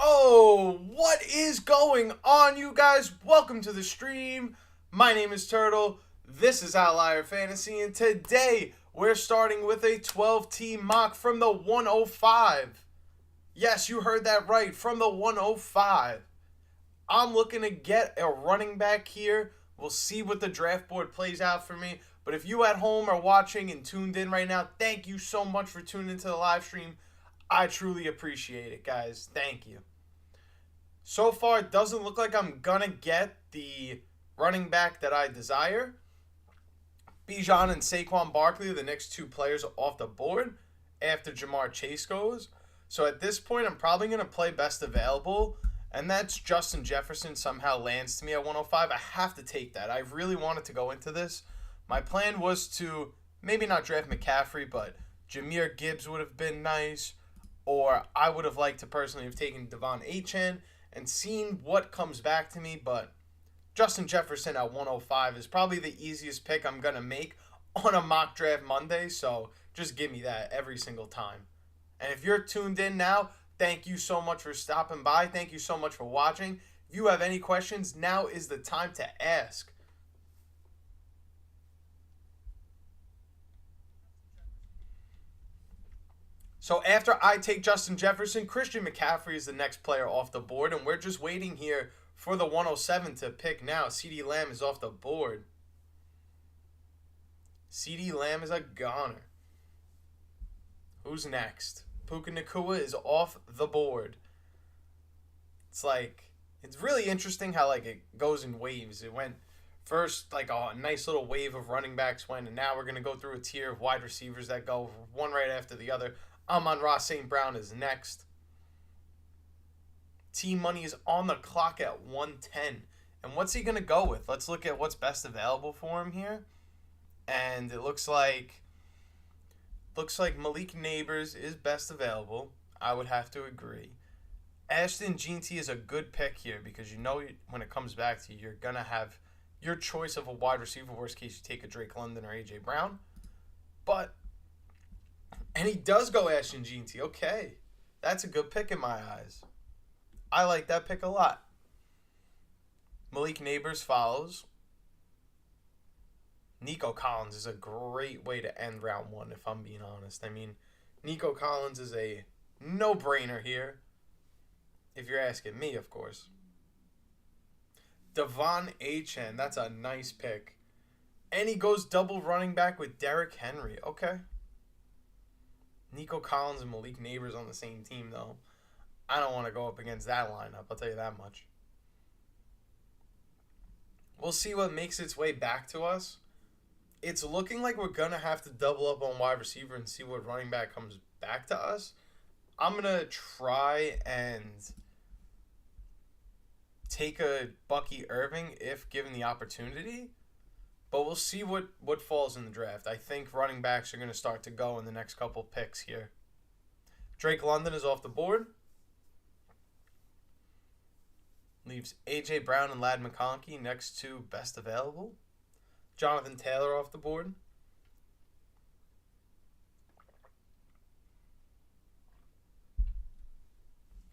Oh, what is going on, you guys? Welcome to the stream. My name is Turtle. This is Outlier Fantasy, and today we're starting with a 12-team mock from the 105. Yes, you heard that right, from the 105. I'm looking to get a running back here. We'll see what the draft board plays out for me. But if you at home are watching and tuned in right now, thank you so much for tuning into the live stream. I truly appreciate it, guys. Thank you. So far, it doesn't look like I'm going to get the running back that I desire. Bijan and Saquon Barkley are the next two players off the board after Jamar Chase goes. So at this point, I'm probably going to play best available, and that's Justin Jefferson somehow lands to me at 105. I have to take that. I really wanted to go into this. My plan was to maybe not draft McCaffrey, but Jahmyr Gibbs would have been nice, or I would have liked to personally have taken Devon Achane and seen what comes back to me, but Justin Jefferson at 105 is probably the easiest pick I'm going to make on a mock draft Monday, so just give me that every single time. And if you're tuned in now, thank you so much for stopping by. Thank you so much for watching. If you have any questions, now is the time to ask. So after I take Justin Jefferson, Christian McCaffrey is the next player off the board, and we're just waiting here for the 107 to pick now. CeeDee Lamb is off the board. CeeDee Lamb is a goner. Who's next? Puka Nacua is off the board. It's really interesting how it goes in waves. It went first a nice little wave of running backs went, and now we're going to go through a tier of wide receivers that go one right after the other. Amon-Ra St. Brown is next. T-Money is on the clock at 110. And what's he going to go with? Let's look at what's best available for him here. And it looks like Malik Neighbors is best available. I would have to agree. Ashton Jeanty is a good pick here because when it comes back to you, you're going to have your choice of a wide receiver. Worst case, you take a Drake London or A.J. Brown. And he does go Ashton Jeanty. Okay. That's a good pick in my eyes. I like that pick a lot. Malik Neighbors follows. Nico Collins is a great way to end round one, if I'm being honest. I mean, Nico Collins is a no-brainer here. If you're asking me, of course. Devon Achane, that's a nice pick. And he goes double running back with Derrick Henry. Okay. Nico Collins and Malik Neighbors on the same team, though. I don't want to go up against that lineup, I'll tell you that much. We'll see what makes its way back to us. It's looking like we're going to have to double up on wide receiver and see what running back comes back to us. I'm going to try and take a Bucky Irving if given the opportunity. But we'll see what falls in the draft. I think running backs are going to start to go in the next couple picks here. Drake London is off the board. Leaves A.J. Brown and Ladd McConkey next to best available. Jonathan Taylor off the board.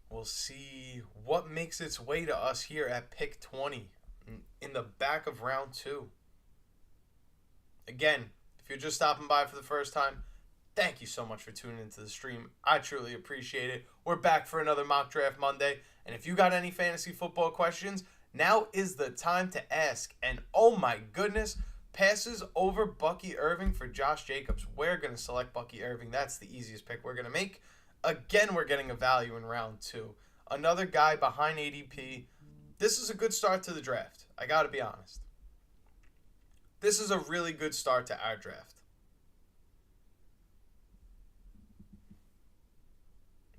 We'll see what makes its way to us here at pick 20 in the back of round 2. Again, if you're just stopping by for the first time, thank you so much for tuning into the stream. I truly appreciate it. We're back for another Mock Draft Monday. And if you got any fantasy football questions, now is the time to ask. And oh my goodness, passes over Bucky Irving for Josh Jacobs. We're going to select Bucky Irving. That's the easiest pick we're going to make. Again, we're getting a value in round 2. Another guy behind ADP. This is a good start to the draft. I got to be honest. This is a really good start to our draft.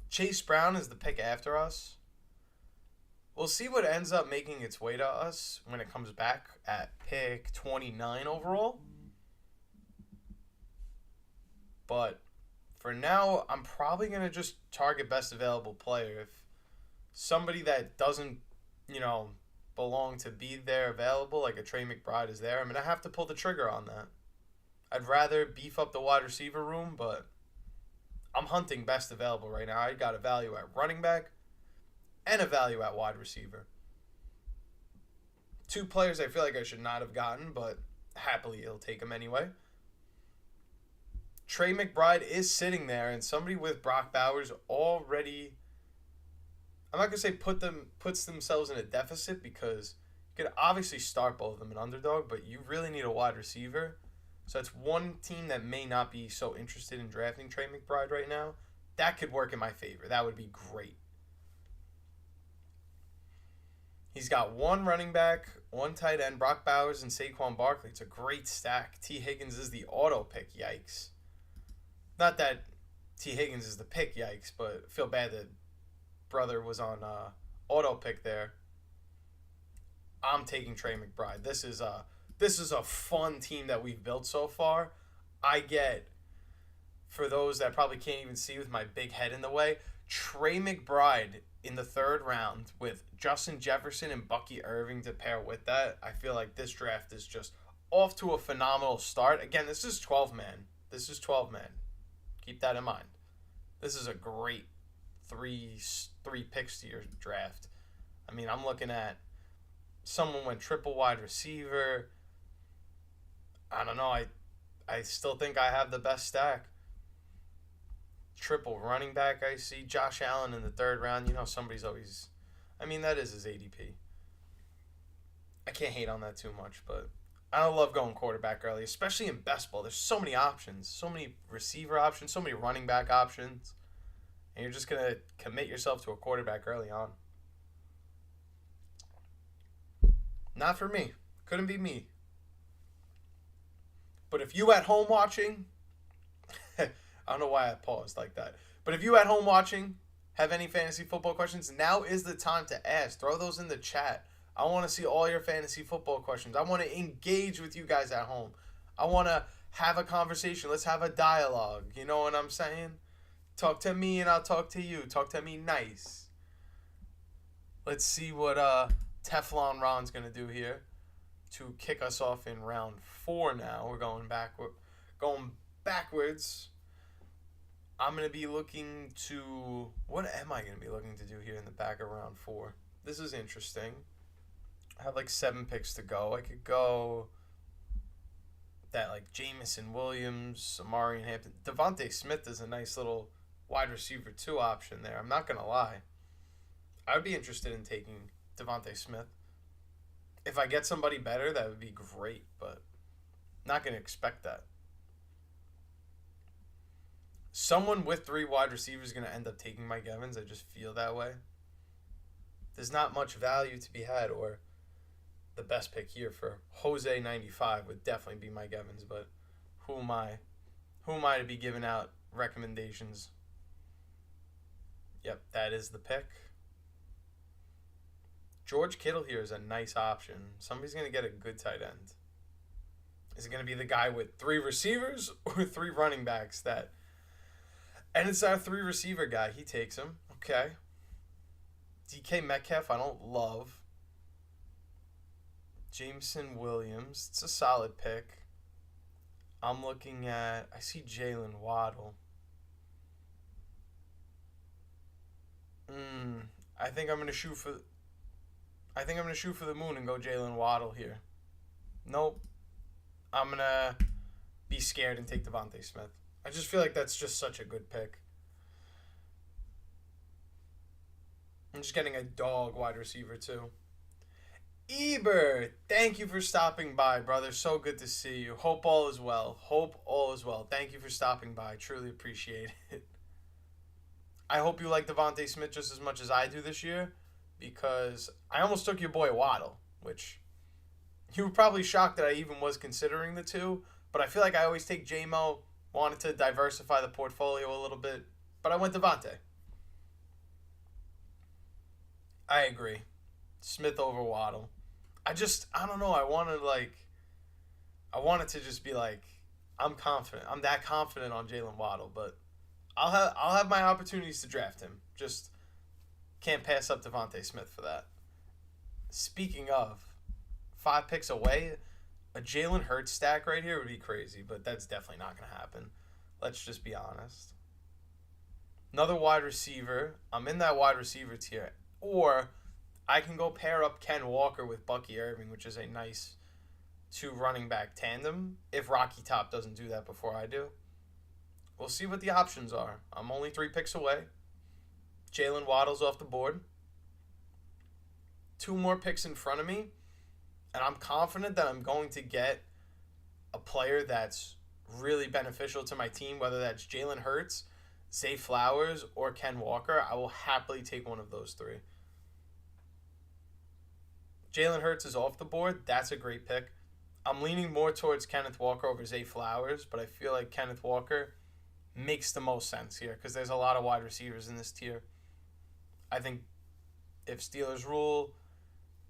Chase Brown is the pick after us. We'll see what ends up making its way to us when it comes back at pick 29 overall. But for now, I'm probably going to just target best available player. If somebody that doesn't, belong to be there available, like a Trey McBride is there, I'm going to have to pull the trigger on that. I'd rather beef up the wide receiver room, but I'm hunting best available right now. I got a value at running back and a value at wide receiver. Two players I feel like I should not have gotten, but happily he'll take them anyway. Trey McBride is sitting there, and somebody with Brock Bowers already, I'm not going to say puts themselves in a deficit, because you could obviously start both of them in Underdog, but you really need a wide receiver. So it's one team that may not be so interested in drafting Trey McBride right now. That could work in my favor. That would be great. He's got one running back, one tight end, Brock Bowers and Saquon Barkley. It's a great stack. T. Higgins is the auto pick. Yikes. Not that T. Higgins is the pick, yikes, but I feel bad that brother was on auto pick there. I'm taking Trey McBride. This is a fun team that we've built so far. I get, for those that probably can't even see with my big head in the way, Trey McBride in the third round with Justin Jefferson and Bucky Irving to pair with that. I feel like this draft is just off to a phenomenal start. Again, this is 12-man. Keep that in mind. This is a great three picks to your draft. I mean, I'm looking at someone went triple wide receiver. I don't know. I still think I have the best stack. Triple running back, I see. Josh Allen in the third round. You know, somebody's always, I mean, that is his ADP. I can't hate on that too much, but I don't love going quarterback early, especially in best ball. There's so many options, so many receiver options, so many running back options, and you're just going to commit yourself to a quarterback early on. Not for me. Couldn't be me. But if you at home watching, I don't know why I paused like that, but if you at home watching have any fantasy football questions, now is the time to ask. Throw those in the chat. I want to see all your fantasy football questions. I want to engage with you guys at home. I want to have a conversation. Let's have a dialogue. You know what I'm saying? Talk to me and I'll talk to you. Talk to me nice. Let's see what Teflon Ron's going to do here to kick us off in round 4 now. We're going backwards. I'm going to be looking to... What am I going to be looking to do here in the back of round 4? This is interesting. I have like 7 picks to go. I could go that like Jamison Williams, Amari and Hampton. Devontae Smith is a nice little wide receiver 2 option there. I'm not going to lie. I would be interested in taking Devontae Smith. If I get somebody better, that would be great, but not going to expect that. Someone with 3 wide receivers is going to end up taking Mike Evans. I just feel that way. There's not much value to be had, or the best pick here for Jose 95 would definitely be Mike Evans, but who am I? Who am I to be giving out recommendations? Yep, that is the pick. George Kittle here is a nice option. Somebody's going to get a good tight end. Is it going to be the guy with 3 receivers or 3 running backs that... And it's our 3 receiver guy. He takes him. Okay. DK Metcalf, I don't love. Jameson Williams, it's a solid pick. I'm looking at... I see Jalen Waddle. I think I'm going to shoot for... the moon and go Jalen Waddle here. Nope. I'm going to be scared and take Devontae Smith. I just feel like that's just such a good pick. I'm just getting a dog wide receiver too. Eber, thank you for stopping by, brother. So good to see you. Hope all is well. Thank you for stopping by. Truly appreciate it. I hope you like Devontae Smith just as much as I do this year, because I almost took your boy Waddle, which you were probably shocked that I even was considering the 2, but I feel like I always take J-Mo. Wanted to diversify the portfolio a little bit, but I went Devontae. I agree. Smith over Waddle. I don't know. I wanted to just be like, I'm confident. I'm that confident on Jalen Waddle, but I'll have my opportunities to draft him. Just can't pass up Devontae Smith for that. Speaking of, 5 picks away, a Jalen Hurts stack right here would be crazy, but that's definitely not going to happen. Let's just be honest. Another wide receiver. I'm in that wide receiver tier. or I can go pair up Ken Walker with Bucky Irving, which is a nice two running back tandem if Rocky Top doesn't do that before I do. We'll see what the options are. I'm only 3 picks away. Jalen Waddle's off the board. 2 more picks in front of me, and I'm confident that I'm going to get a player that's really beneficial to my team, whether that's Jalen Hurts, Zay Flowers, or Ken Walker. I will happily take one of those 3. Jalen Hurts is off the board. That's a great pick. I'm leaning more towards Kenneth Walker over Zay Flowers, but I feel like Kenneth Walker makes the most sense here because there's a lot of wide receivers in this tier. I think if Steelers Rule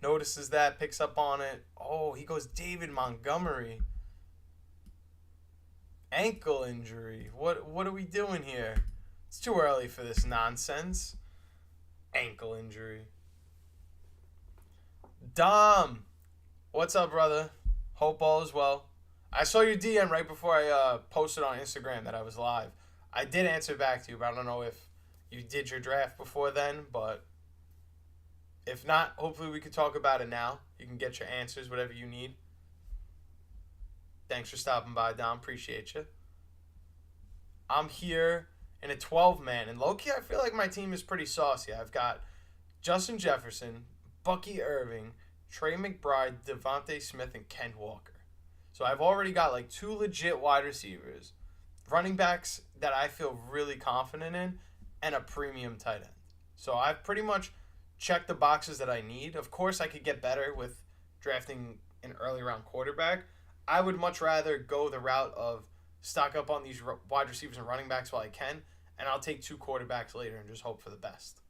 notices that, picks up on it. Oh, he goes David Montgomery. Ankle injury. What are we doing here? It's too early for this nonsense. Ankle injury. Dom, what's up, brother? Hope all is well. I saw your DM right before I posted on Instagram that I was live. I did answer back to you, but I don't know if you did your draft before then, but if not, hopefully we could talk about it now. You can get your answers, whatever you need. Thanks for stopping by, Dom. Appreciate you. I'm here in a 12-man, and low-key, I feel like my team is pretty saucy. I've got Justin Jefferson, Bucky Irving, Trey McBride, Devontae Smith, and Ken Walker. So I've already got like 2 legit wide receivers, running backs that I feel really confident in, and a premium tight end. So I've pretty much checked the boxes that I need. Of course, I could get better with drafting an early round quarterback. I would much rather go the route of stock up on these wide receivers and running backs while I can, and I'll take 2 quarterbacks later and just hope for the best.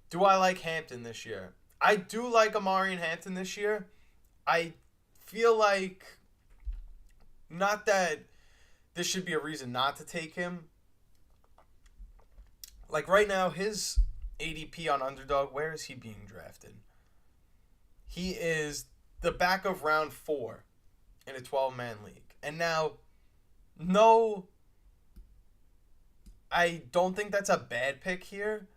Do I like Hampton this year? I do like Amari and Hampton this year. I feel like, not that this should be a reason not to take him. Like right now, his ADP on Underdog, where is he being drafted? He is the back of round 4 in a 12-man league. And now, no, I don't think that's a bad pick here,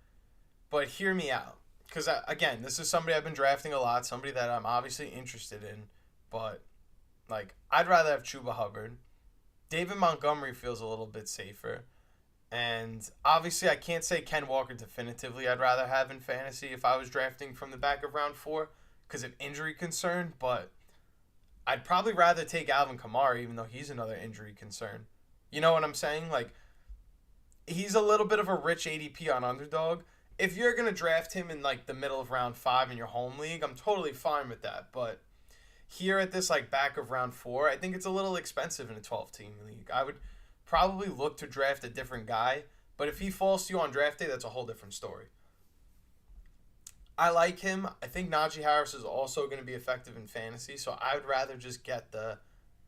but hear me out. Because, again, this is somebody I've been drafting a lot, somebody that I'm obviously interested in, but, like, I'd rather have Chuba Hubbard. David Montgomery feels a little bit safer. And, obviously, I can't say Ken Walker definitively I'd rather have in fantasy if I was drafting from the back of round 4 because of injury concern, but I'd probably rather take Alvin Kamara, even though he's another injury concern. You know what I'm saying? Like, he's a little bit of a rich ADP on Underdog. If you're going to draft him in, like, the middle of round 5 in your home league, I'm totally fine with that. But here at this, like, back of round 4, I think it's a little expensive in a 12-team league. I would probably look to draft a different guy. But if he falls to you on draft day, that's a whole different story. I like him. I think Najee Harris is also going to be effective in fantasy. So I would rather just get the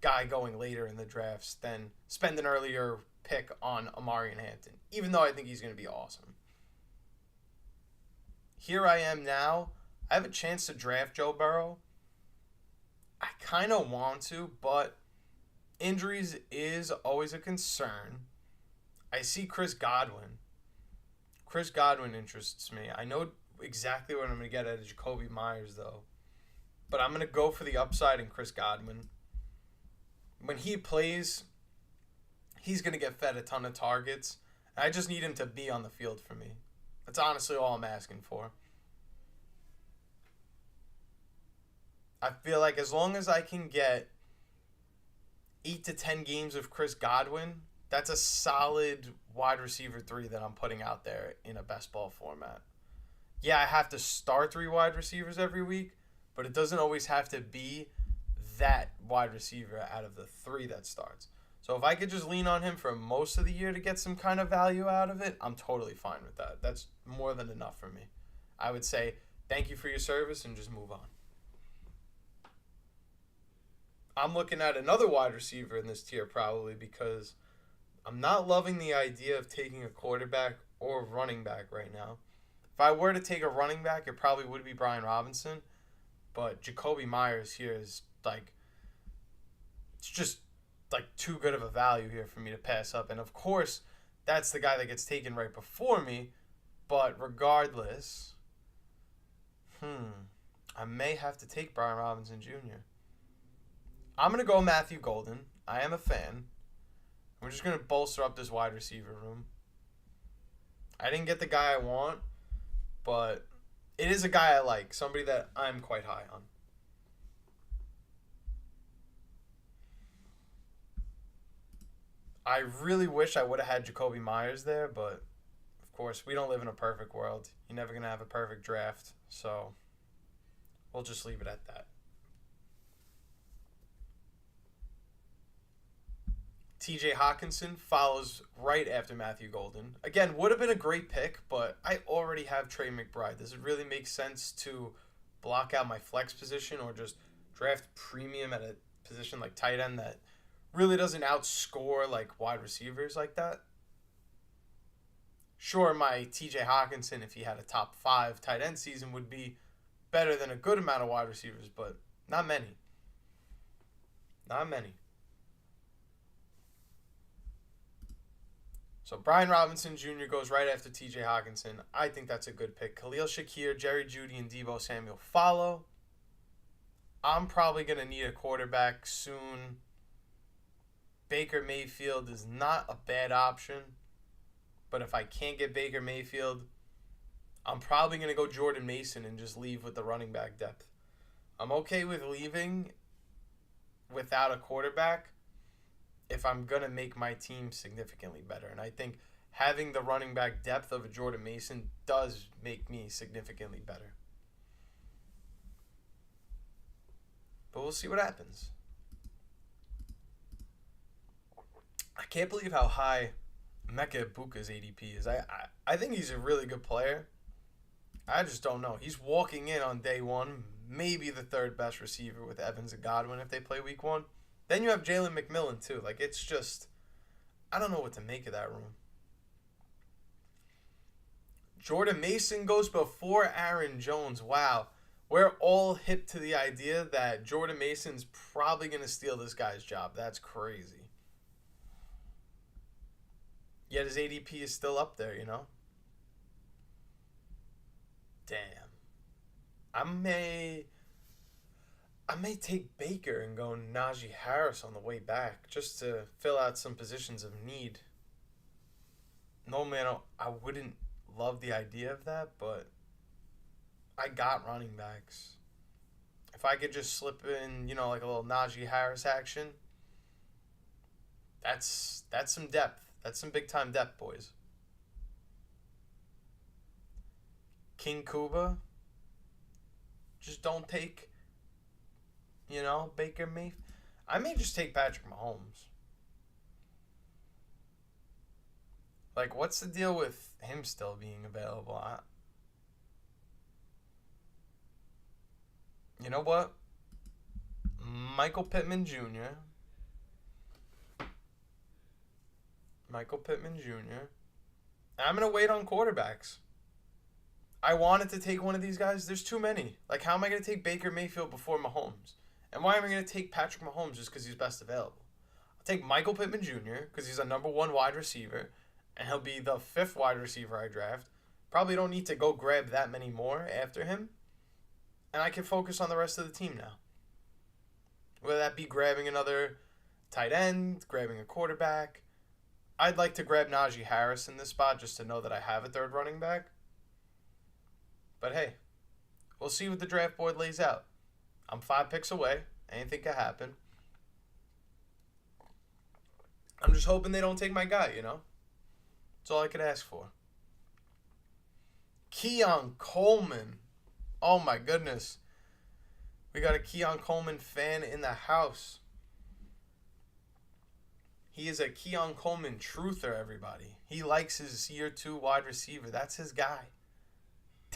guy going later in the drafts than spend an earlier pick on Amari and Hampton, even though I think he's going to be awesome. Here I am now. I have a chance to draft Joe Burrow. I kind of want to, but injuries is always a concern. I see Chris Godwin. Chris Godwin interests me. I know exactly what I'm going to get out of Jacoby Myers, though. But I'm going to go for the upside in Chris Godwin. When he plays, he's going to get fed a ton of targets. I just need him to be on the field for me. That's honestly all I'm asking for. I feel like as long as I can get 8 to 10 games of Chris Godwin, that's a solid wide receiver 3 that I'm putting out there in a best ball format. Yeah, I have to start 3 wide receivers every week, but it doesn't always have to be that wide receiver out of the 3 that starts. So if I could just lean on him for most of the year to get some kind of value out of it, I'm totally fine with that. That's more than enough for me. I would say thank you for your service and just move on. I'm looking at another wide receiver in this tier probably because I'm not loving the idea of taking a quarterback or running back right now. If I were to take a running back, it probably would be Brian Robinson. But Jacoby Myers here is like, it's just like too good of a value here for me to pass up. And of course, that's the guy that gets taken right before me. But regardless, I may have to take Brian Robinson Jr. I'm going to go Matthew Golden. I am a fan. We're just going to bolster up this wide receiver room. I didn't get the guy I want, but it is a guy I like. Somebody that I'm quite high on. I really wish I would have had Jacoby Myers there, but of course, we don't live in a perfect world. You're never going to have a perfect draft, so we'll just leave it at that. TJ Hawkinson follows right after Matthew Golden. Again, would have been a great pick, but I already have Trey McBride. Does it really make sense to block out my flex position or just draft premium at a position like tight end that really doesn't outscore like wide receivers like that? Sure, my TJ Hawkinson, if he had a top 5 tight end season, would be better than a good amount of wide receivers, but not many. Not many. So Brian Robinson Jr. goes right after TJ Hawkinson. I think that's a good pick. Khalil Shakir, Jerry Jeudy, and Deebo Samuel follow. I'm probably going to need a quarterback soon. Baker Mayfield is not a bad option. But if I can't get Baker Mayfield, I'm probably going to go Jordan Mason and just leave with the running back depth. I'm okay with leaving without a quarterback if I'm going to make my team significantly better. And I think having the running back depth of a Jordan Mason does make me significantly better. But we'll see what happens. I can't believe how high Mecca Ibuka's ADP is. I think he's a really good player. I just don't know. He's walking in on day one, maybe the third best receiver with Evans and Godwin if they play week 1. Then you have Jalen McMillan too. Like, it's just, I don't know what to make of that room. Jordan Mason goes before Aaron Jones. Wow. We're all hip to the idea that Jordan Mason's probably going to steal this guy's job. That's crazy. Yet his ADP is still up there, you know? Damn. I may take Baker and go Najee Harris on the way back just to fill out some positions of need. No, man, I wouldn't love the idea of that, but I got running backs. If I could just slip in, you know, like a little Najee Harris action, that's some depth. That's some big-time depth, boys. King Kuba, just don't take, you know, Baker Mayfield. I may just take Patrick Mahomes. Like, what's the deal with him still being available? You know what? Michael Pittman Jr. I'm going to wait on quarterbacks. I wanted to take one of these guys. There's too many. Like, how am I going to take Baker Mayfield before Mahomes? And why am I going to take Patrick Mahomes just because he's best available? I'll take Michael Pittman Jr. because he's a number 1 wide receiver, and he'll be the 5th wide receiver I draft. Probably don't need to go grab that many more after him. And I can focus on the rest of the team now. Whether that be grabbing another tight end, grabbing a quarterback. I'd like to grab Najee Harris in this spot just to know that I have a third running back. But hey, we'll see what the draft board lays out. I'm 5 picks away. Anything could happen. I'm just hoping they don't take my guy, you know? That's all I could ask for. Keon Coleman. Oh my goodness. We got a Keon Coleman fan in the house. He is a Keon Coleman truther, everybody. He likes his year 2 wide receiver. That's his guy.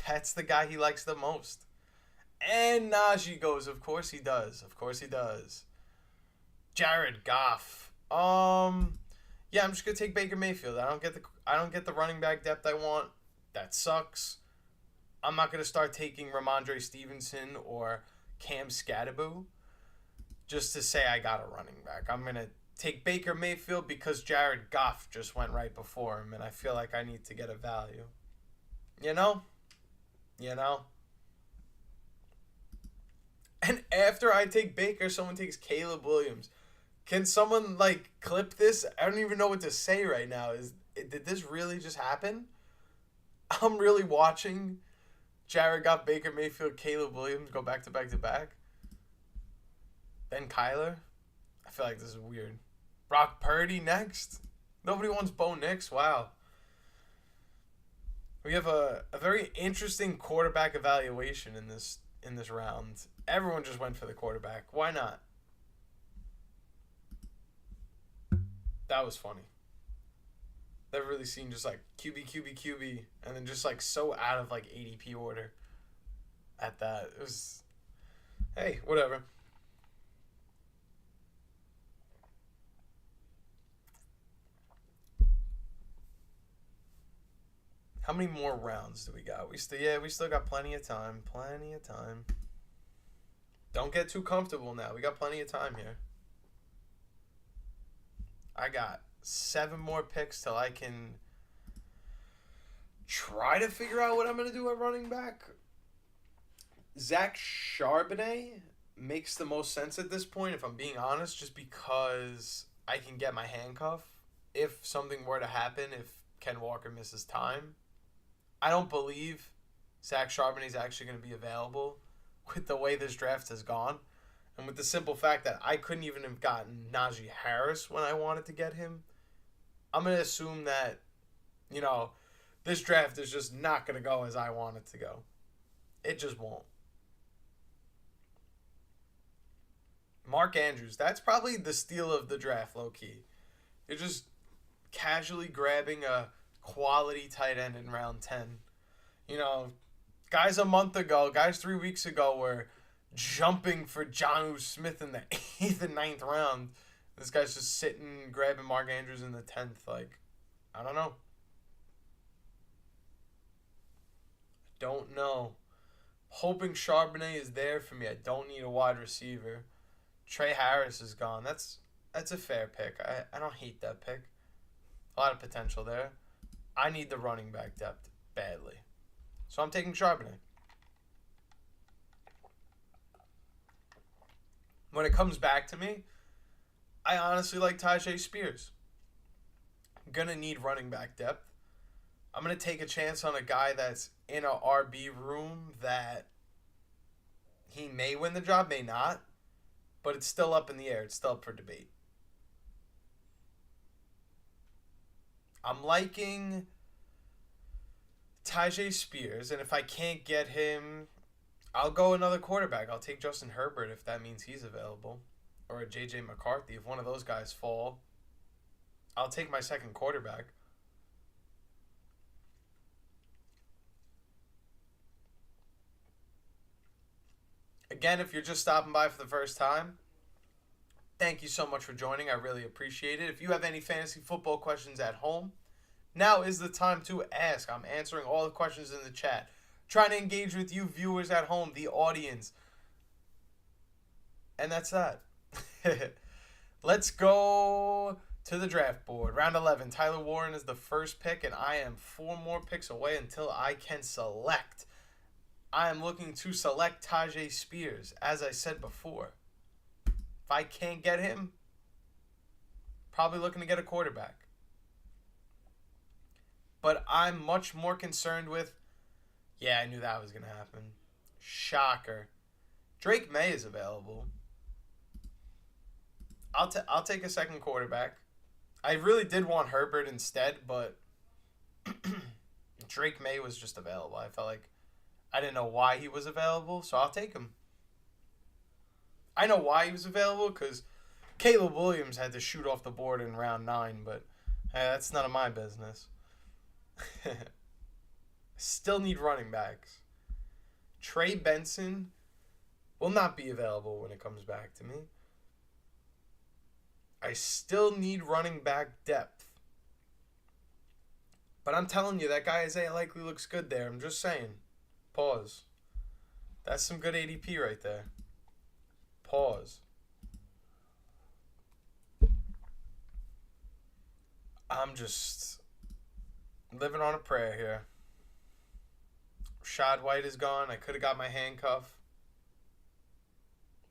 That's the guy he likes the most. And Najee goes. Of course he does. Jared Goff. Yeah, I'm just gonna take Baker Mayfield. I don't get the running back depth I want. That sucks. I'm not gonna start taking Ramondre Stevenson or Cam Scatterboo just to say I got a running back. I'm gonna take Baker Mayfield because Jared Goff just went right before him, and I feel like I need to get a value. You know? You know? And after I take Baker, someone takes Caleb Williams. Can someone, like, clip this? I don't even know what to say right now. Did this really just happen? I'm really watching Jared Goff, Baker Mayfield, Caleb Williams go back to back to back. Ben Kyler. I feel like this is weird. Brock Purdy next. Nobody wants Bo Nix. Wow. We have a very interesting quarterback evaluation in this round. Everyone just went for the quarterback. Why not? That was funny. Never really seen just like QB, and then just like so out of like ADP order at that. It was, hey, whatever. How many more rounds do we got? We still got plenty of time. Plenty of time. Don't get too comfortable now. We got plenty of time here. I got 7 more picks till I can try to figure out what I'm going to do at running back. Zach Charbonnet makes the most sense at this point, if I'm being honest, just because I can get my handcuff if something were to happen, if Ken Walker misses time. I don't believe Zach Charbonnet is actually going to be available with the way this draft has gone. And with the simple fact that I couldn't even have gotten Najee Harris when I wanted to get him, I'm going to assume that, this draft is just not going to go as I want it to go. It just won't. Mark Andrews, that's probably the steal of the draft, low-key. You're just casually grabbing a quality tight end in round 10. Guys 3 weeks ago were jumping for Jonnu Smith in the 8th and 9th round. This guy's just sitting, grabbing Mark Andrews in the 10th. Like, I don't know. Don't know. Hoping Charbonnet is there for me. I don't need a wide receiver. Trey Harris is gone. That's a fair pick. I don't hate that pick. A lot of potential there. I need the running back depth badly. So I'm taking Charbonnet. When it comes back to me, I honestly like Tyjae Spears. I'm going to need running back depth. I'm going to take a chance on a guy that's in a RB room that he may win the job, may not. But it's still up in the air. It's still up for debate. I'm liking Tyjae Spears, and if I can't get him, I'll go another quarterback. I'll take Justin Herbert if that means he's available, or a J.J. McCarthy. If one of those guys fall, I'll take my second quarterback. Again, if you're just stopping by for the first time, thank you so much for joining. I really appreciate it. If you have any fantasy football questions at home, now is the time to ask. I'm answering all the questions in the chat. Trying to engage with you viewers at home, the audience. And that's that. Let's go to the draft board. Round 11. Tyler Warren is the first pick, and I am 4 more picks away until I can select. I am looking to select Tyjae Spears, as I said before. If I can't get him, probably looking to get a quarterback. But I'm much more concerned with, yeah, I knew that was going to happen. Shocker. Drake May is available. I'll take a second quarterback. I really did want Herbert instead, but Drake May was just available. I felt like I didn't know why he was available, so I'll take him. I know why he was available, because Caleb Williams had to shoot off the board in round 9, but hey, that's none of my business. Still need running backs. Trey Benson will not be available when it comes back to me. I still need running back depth. But I'm telling you, that guy Isaiah Likely looks good there. I'm just saying. Pause. That's some good ADP right there. Pause. I'm just living on a prayer here. Rashad White is gone. I could have got my handcuff.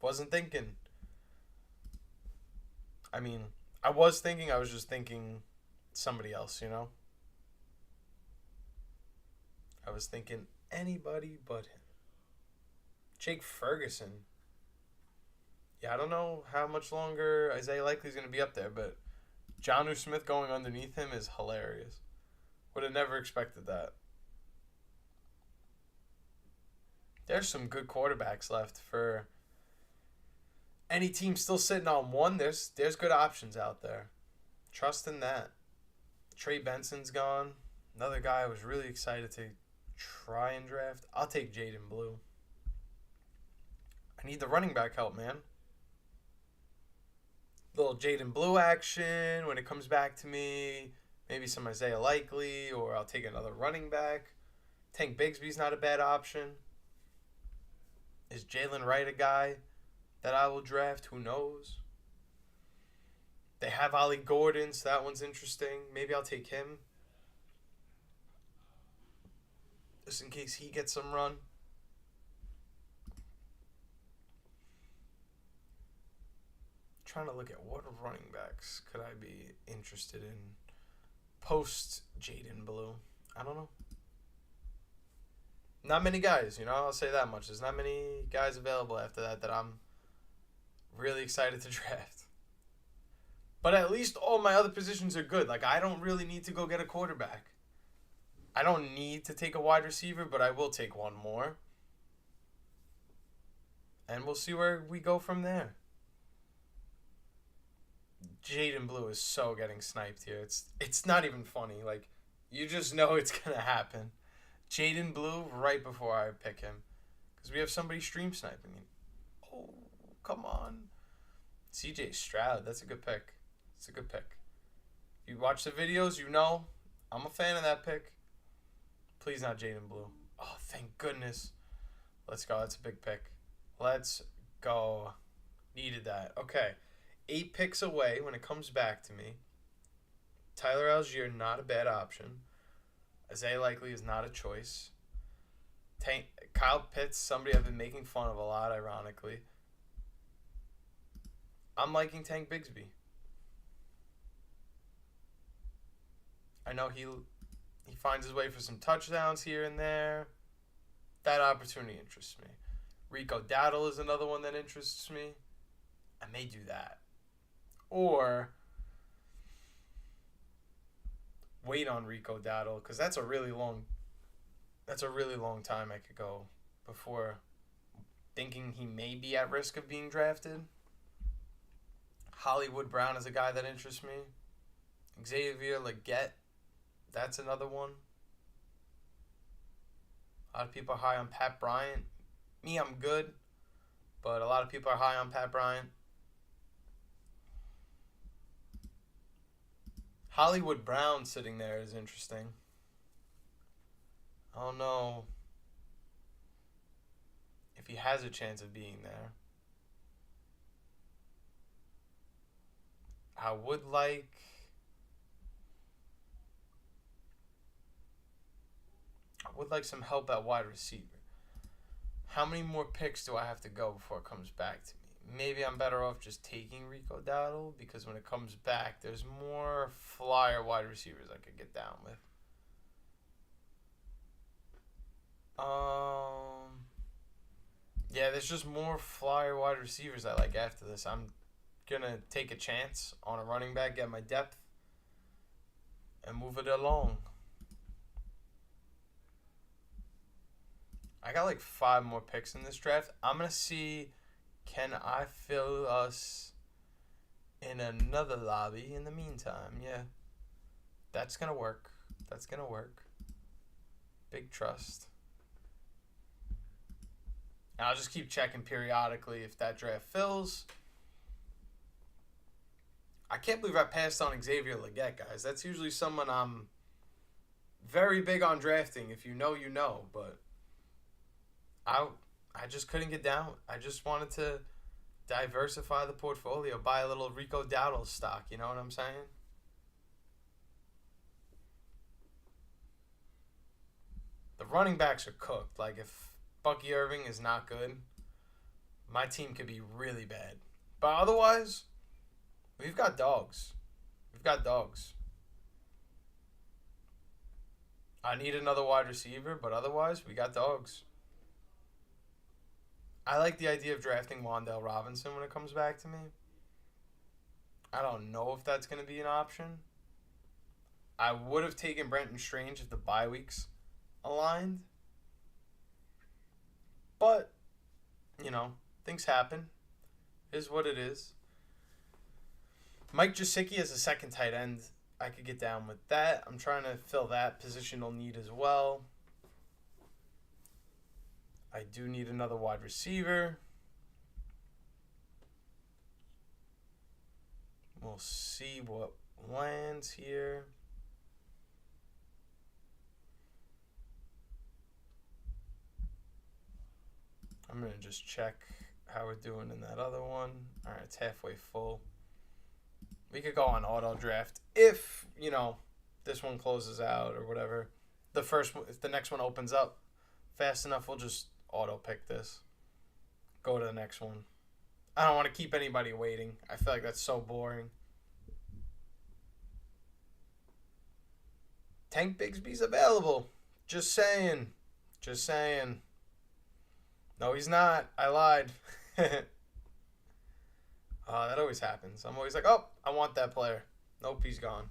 Wasn't thinking. I mean, I was thinking. I was just thinking somebody else, you know? I was thinking anybody but him. Jake Ferguson. Yeah, I don't know how much longer Isaiah Likely's going to be up there, but Jonnu Smith going underneath him is hilarious. Would have never expected that. There's some good quarterbacks left for any team still sitting on one. There's good options out there. Trust in that. Trey Benson's gone. Another guy I was really excited to try and draft. I'll take Jaden Blue. I need the running back help, man. Little Jaden Blue action when it comes back to me. Maybe some Isaiah Likely, or I'll take another running back. Tank Bigsby's not a bad option. Is Jalen Wright a guy that I will draft? Who knows? They have Ollie Gordon, so that one's interesting. Maybe I'll take him. Just in case he gets some run. Trying to look at what running backs could I be interested in post Jaden Blue. I don't know. Not many guys, you know, I'll say that much. There's not many guys available after that I'm really excited to draft. But at least all my other positions are good. Like, I don't really need to go get a quarterback. I don't need to take a wide receiver, but I will take one more. And we'll see where we go from there. Jaden Blue is so getting sniped here. It's not even funny. Like, you just know it's going to happen. Jaden Blue right before I pick him. Because we have somebody stream sniping. Oh, come on. CJ Stroud, that's a good pick. It's a good pick. You watch the videos, you know I'm a fan of that pick. Please not Jaden Blue. Oh, thank goodness. Let's go. That's a big pick. Let's go. Needed that. Okay. 8 picks away when it comes back to me. Tyler Algier, not a bad option. Isaiah Likely is not a choice. Kyle Pitts, somebody I've been making fun of a lot, ironically. I'm liking Tank Bigsby. I know he finds his way for some touchdowns here and there. That opportunity interests me. Rico Dowdle is another one that interests me. I may do that. Or wait on Rico Dowdle, because that's a really long time I could go before thinking he may be at risk of being drafted. Hollywood Brown is a guy that interests me. Xavier Legette, that's another one. A lot of people are high on Pat Bryant. Me, I'm good, but a lot of people are high on Pat Bryant. Hollywood Brown sitting there is interesting. I don't know if he has a chance of being there. I would like some help at wide receiver. How many more picks do I have to go before it comes back to me? Maybe I'm better off just taking Rico Dowdle, because when it comes back, there's more flyer wide receivers I could get down with. Yeah, there's just more flyer wide receivers I like after this. I'm going to take a chance on a running back, get my depth, and move it along. I got like 5 more picks in this draft. I'm going to see, can I fill us in another lobby in the meantime? Yeah, that's going to work. That's going to work. Big trust. And I'll just keep checking periodically if that draft fills. I can't believe I passed on Xavier Legette, guys. That's usually someone I'm very big on drafting. If you know, you know. But I just couldn't get down. I just wanted to diversify the portfolio, buy a little Rico Dowdle stock. You know what I'm saying? The running backs are cooked. Like, if Bucky Irving is not good, my team could be really bad. But otherwise, we've got dogs. We've got dogs. I need another wide receiver, but otherwise, we got dogs. I like the idea of drafting Wan'Dale Robinson when it comes back to me. I don't know if that's going to be an option. I would have taken Brenton Strange if the bye weeks aligned. But, things happen. It is what it is. Mike Gesicki as a second tight end, I could get down with that. I'm trying to fill that positional need as well. I do need another wide receiver. We'll see what lands here. I'm going to just check how we're doing in that other one. All right, it's halfway full. We could go on auto draft if, this one closes out or whatever. If the next one opens up fast enough, we'll just auto pick this. Go to the next one. I don't want to keep anybody waiting. I feel like that's so boring. Tank Bigsby's available. Just saying. No, he's not. I lied. That always happens. I'm always like, oh, I want that player. Nope, he's gone.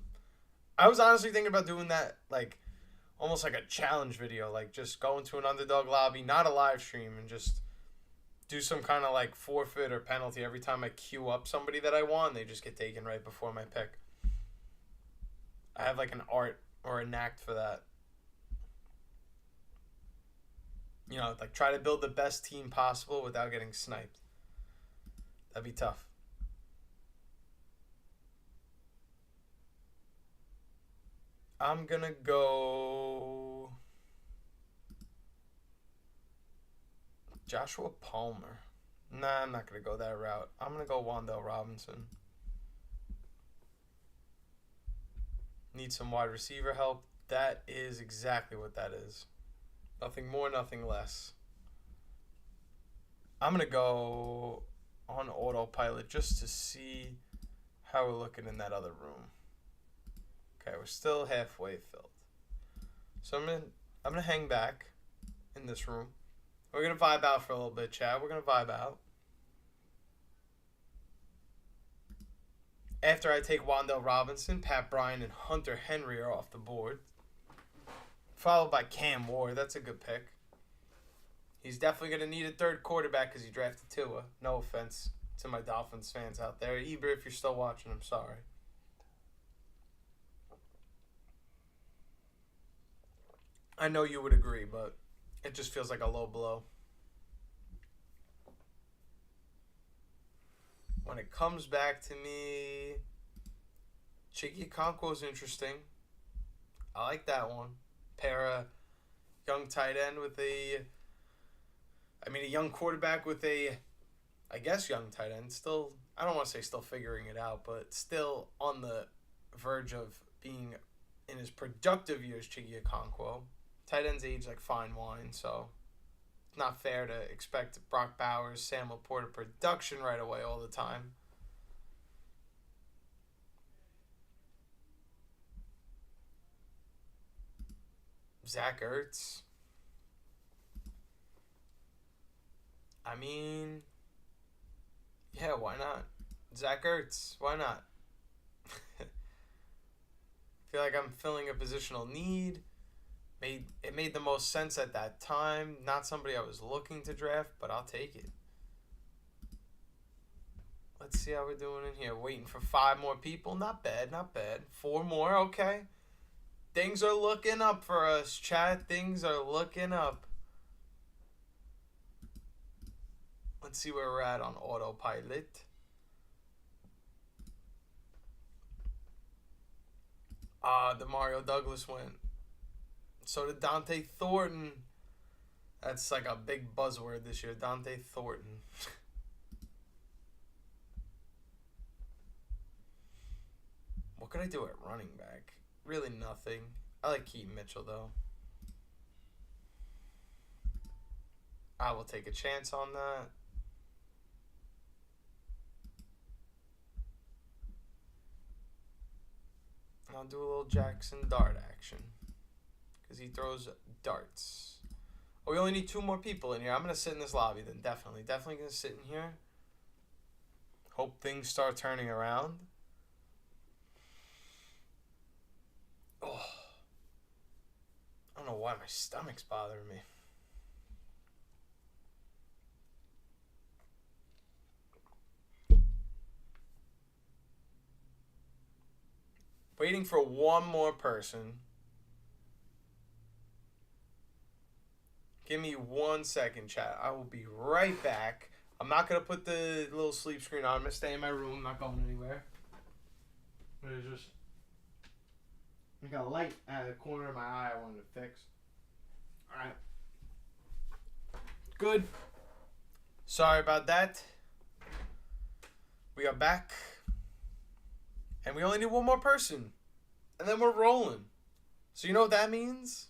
I was honestly thinking about doing that, like, almost like a challenge video. Like, just go into an Underdog lobby, not a live stream, and just do some kind of, like, forfeit or penalty every time I queue up somebody that I want. They just get taken right before my pick. I have, like, an art or a knack for that. Like, try to build the best team possible without getting sniped. That'd be tough. I'm going to go Joshua Palmer. Nah, I'm not going to go that route. I'm going to go Wan'Dale Robinson. Need some wide receiver help. That is exactly what that is. Nothing more, nothing less. I'm going to go on autopilot just to see how we're looking in that other room. Okay, we're still halfway filled. So I'm gonna hang back in this room. We're gonna vibe out for a little bit, Chad. We're gonna vibe out. After I take Wan'Dale Robinson, Pat Bryant and Hunter Henry are off the board. Followed by Cam Ward. That's a good pick. He's definitely gonna need a third quarterback because he drafted Tua. No offense to my Dolphins fans out there. Eber, if you're still watching, I'm sorry. I know you would agree, but it just feels like a low blow. When it comes back to me, Chiggy Okonkwo is interesting. I like that one. Pair a young tight end with a young quarterback with a, I guess, young tight end. Still, I don't want to say still figuring it out, but still on the verge of being in his productive years, Chiggy Okonkwo. Tight ends age like fine wine, so it's not fair to expect Brock Bowers, Sam Laporta production right away all the time. Zach Ertz. Yeah, why not? Zach Ertz, why not? I feel like I'm filling a positional need. It made the most sense at that time. Not somebody I was looking to draft, but I'll take it. Let's see how we're doing in here. Waiting for 5 more people. Not bad. 4 more, okay. Things are looking up for us, chat. Things are looking up. Let's see where we're at on autopilot. DeMario Douglas went. So did Dante Thornton. That's like a big buzzword this year. Dante Thornton. What could I do at running back? Really nothing. I like Keaton Mitchell, though. I will take a chance on that. I'll do a little Jackson dart action. Because he throws darts. Oh, we only need 2 more people in here. I'm going to sit in this lobby then, definitely. Definitely going to sit in here. Hope things start turning around. Oh. I don't know why my stomach's bothering me. Waiting for one more person. Give me 1 second, chat. I will be right back. I'm not going to put the little sleep screen on. I'm going to stay in my room. I'm not going anywhere. But it's just... I got a light out of the corner of my eye I wanted to fix. Alright. Good. Sorry about that. We are back. And we only need one more person. And then we're rolling. So you know what that means?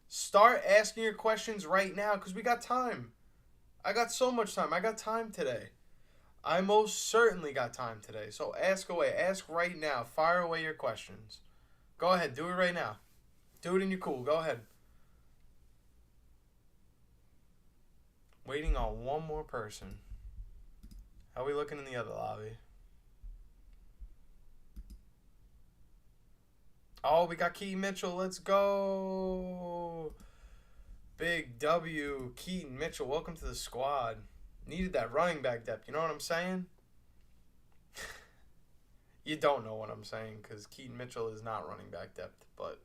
Start asking your questions right now because we got time. I got so much time. I got time today. I most certainly got time today. So ask away. Ask right now. Fire away your questions. Go ahead. Do it right now. Do it and you're cool. Go ahead. Waiting on one more person. How are we looking in the other lobby? Oh, we got Keaton Mitchell. Let's go. Big W. Keaton Mitchell. Welcome to the squad. Needed that running back depth. You know what I'm saying? You don't know what I'm saying because Keaton Mitchell is not running back depth. But,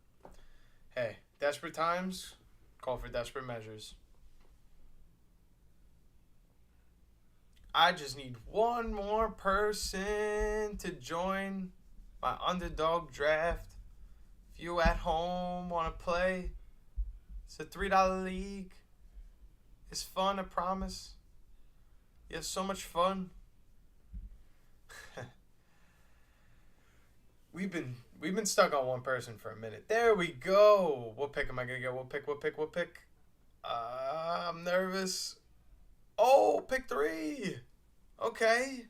hey, desperate times call for desperate measures. I just need one more person to join my Underdog draft. If you at home want to play, it's a $3 league. It's fun, I promise. You have so much fun. We've been stuck on one person for a minute. There we go. What pick am I gonna get? What pick? I'm nervous. Oh, pick 3. Okay.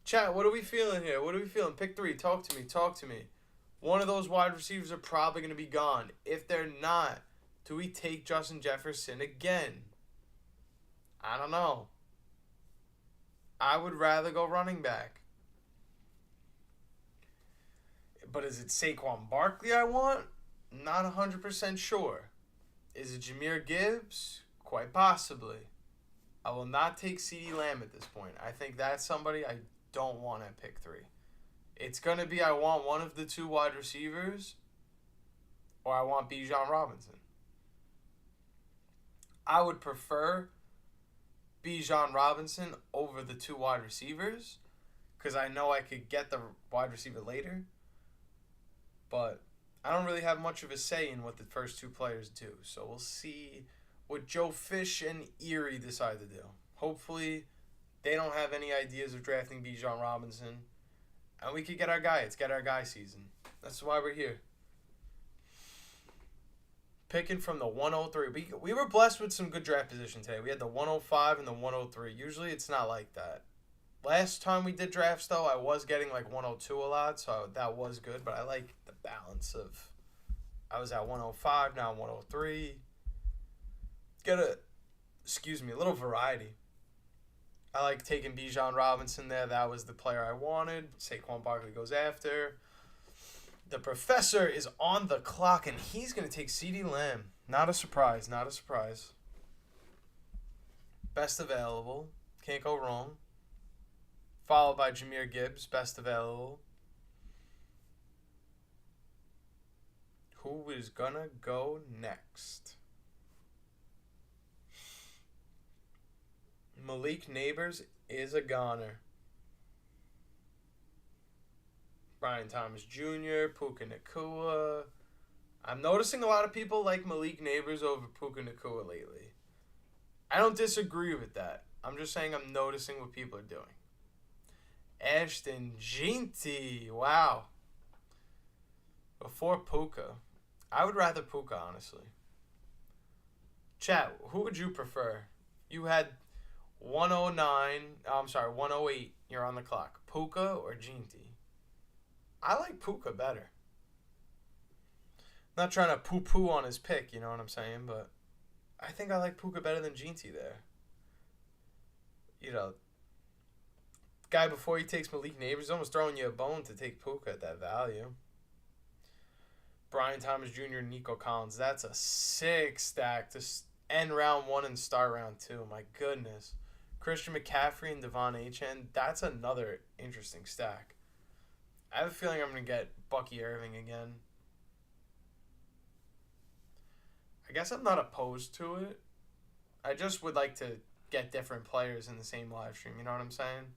Chat, what are we feeling here? What are we feeling? Pick 3. Talk to me. One of those wide receivers are probably going to be gone. If they're not, do we take Justin Jefferson again? I don't know. I would rather go running back. But is it Saquon Barkley I want? Not 100% sure. Is it Jahmyr Gibbs? Quite possibly. I will not take CeeDee Lamb at this point. I think that's somebody I don't want at pick 3. It's going to be I want one of the 2 wide receivers or I want Bijan Robinson. I would prefer Bijan Robinson over the 2 wide receivers because I know I could get the wide receiver later. But I don't really have much of a say in what the first 2 players do. So we'll see what Joe Fish and Erie decide to do. Hopefully they don't have any ideas of drafting Bijan Robinson. And we could get our guy. It's get our guy season. That's why we're here. Picking from the 103. We were blessed with some good draft position today. We had the 105 and the 103. Usually it's not like that. Last time we did drafts, though, I was getting like 102 a lot, so that was good. But I like the balance of I was at 105, now 103. Get a little variety. I like taking Bijan Robinson there. That was the player I wanted. Saquon Barkley goes after. The professor is on the clock, and he's going to take CeeDee Lamb. Not a surprise. Best available. Can't go wrong. Followed by Jahmyr Gibbs, best available. Who is going to go next? Malik Neighbors is a goner. Brian Thomas Jr., Puka Nacua. I'm noticing a lot of people like Malik Neighbors over Puka Nacua lately. I don't disagree with that. I'm just saying I'm noticing what people are doing. Ashton Jeanty. Wow. Before Puka. I would rather Puka, honestly. Chat, who would you prefer? You had 109. I'm sorry, 108. You're on the clock. Puka or Ginty? I like Puka better. Not trying to poo-poo on his pick, you know what I'm saying? But I think I like Puka better than Ginty there. You know, guy before he takes Malik Neighbors is almost throwing you a bone to take Puka at that value. Brian Thomas Jr., Nico Collins. That's a sick stack to end round one and start round two. My goodness. Christian McCaffrey and Devon Achane. That's another interesting stack. I have a feeling I'm going to get Bucky Irving again. I guess I'm not opposed to it. I just would like to get different players in the same live stream. You know what I'm saying?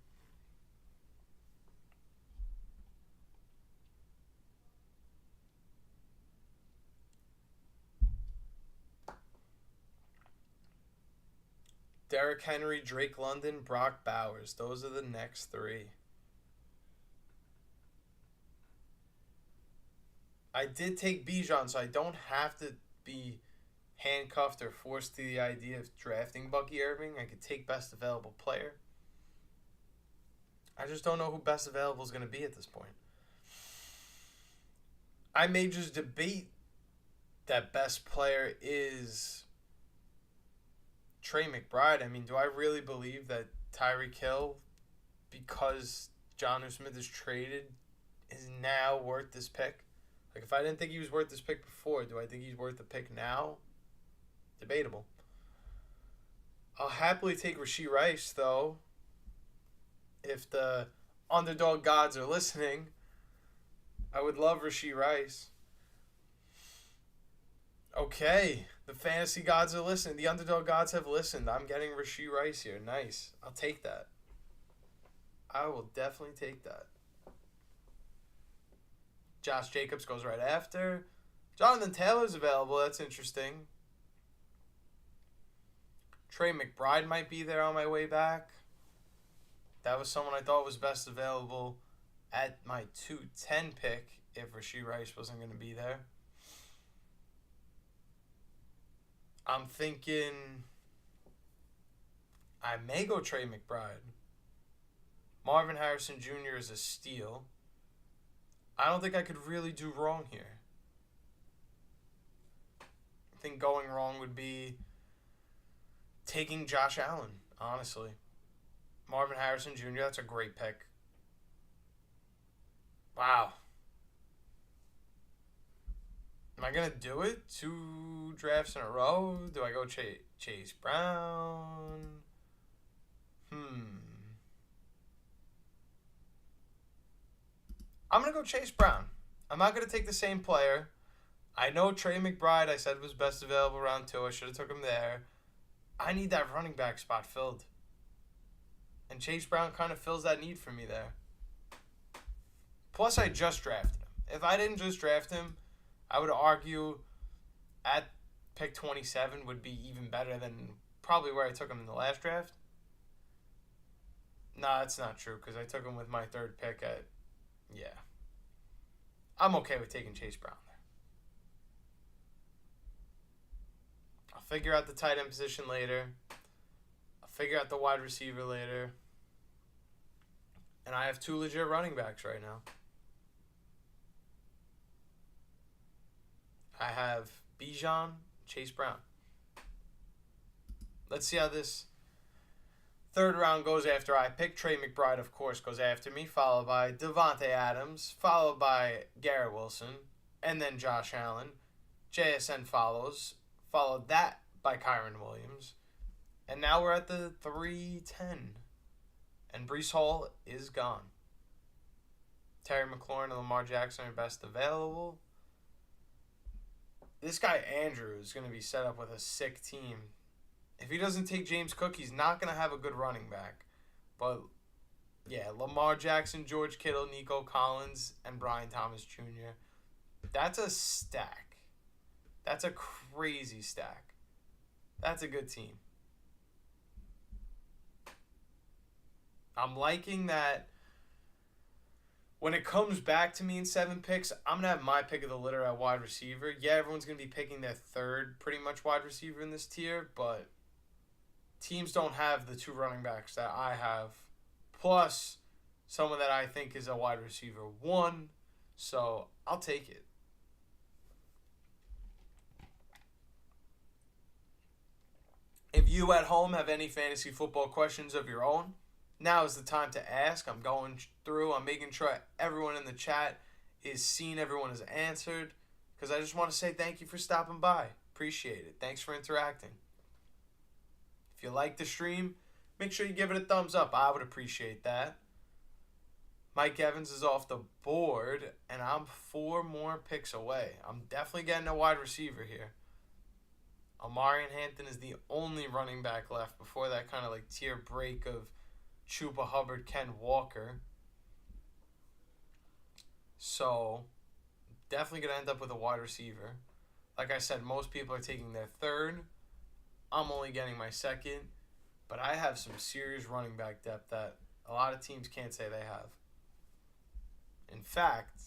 Derrick Henry, Drake London, Brock Bowers. Those are the next three. I did take Bijan, so I don't have to be handcuffed or forced to the idea of drafting Bucky Irving. I could take best available player. I just don't know who best available is going to be at this point. I may just debate that best player is Trey McBride. I mean, do I really believe that Tyreek Hill, because Jonnu Smith is traded, is now worth this pick? Like, if I didn't think he was worth this pick before, do I think he's worth the pick now? Debatable. I'll happily take Rashee Rice, though. If the Underdog gods are listening, I would love Rashee Rice. Okay, the fantasy gods are listening. The Underdog gods have listened. I'm getting Rashee Rice here. Nice. I'll take that. I will definitely take that. Josh Jacobs goes right after. Jonathan Taylor's available. That's interesting. Trey McBride might be there on my way back. That was someone I thought was best available at my 210 pick if Rashee Rice wasn't going to be there. I'm thinking I may go Trey McBride. Marvin Harrison Jr. is a steal. I don't think I could really do wrong here. I think going wrong would be taking Josh Allen, honestly. Marvin Harrison Jr., that's a great pick. Wow. Am I going to do it? 2 drafts in a row? Do I go Chase Brown? I'm going to go Chase Brown. I'm not going to take the same player. I know Trey McBride I said was best available round 2. I should have took him there. I need that running back spot filled. And Chase Brown kind of fills that need for me there. Plus, I just drafted him. If I didn't just draft him, I would argue at pick 27 would be even better than probably where I took him in the last draft. Nah, that's not true because I took him with my 3rd pick at, yeah. I'm okay with taking Chase Brown there. I'll figure out the tight end position later. I'll figure out the wide receiver later. And I have 2 legit running backs right now. I have Bijan, Chase Brown. Let's see how this 3rd round goes after I pick. Trey McBride, of course, goes after me, followed by Devontae Adams, followed by Garrett Wilson, and then Josh Allen. JSN follows, followed that by Kyron Williams. And now we're at the 310. And Breece Hall is gone. Terry McLaurin and Lamar Jackson are best available. This guy Andrew is going to be set up with a sick team. If he doesn't take James Cook, he's not going to have a good running back. But, yeah, Lamar Jackson, George Kittle, Nico Collins, and Brian Thomas Jr. That's a stack. That's a crazy stack. That's a good team. I'm liking that when it comes back to me in 7 picks, I'm going to have my pick of the litter at wide receiver. Yeah, everyone's going to be picking their 3rd pretty much wide receiver in this tier, but teams don't have the two running backs that I have, plus someone that I think is a wide receiver one. So I'll take it. If you at home have any fantasy football questions of your own, now is the time to ask. I'm going through, I'm making sure everyone in the chat is seen, everyone is answered, because I just want to say thank you for stopping by. Appreciate it. Thanks for interacting. If you like the stream, make sure you give it a thumbs up. I would appreciate that. Mike Evans is off the board, and I'm 4 more picks away. I'm definitely getting a wide receiver here. Amari Hampton is the only running back left before that kind of like tier break of Chuba Hubbard, Ken Walker. So, definitely going to end up with a wide receiver. Like I said, most people are taking their third. I'm only getting my second. But I have some serious running back depth that a lot of teams can't say they have. In fact,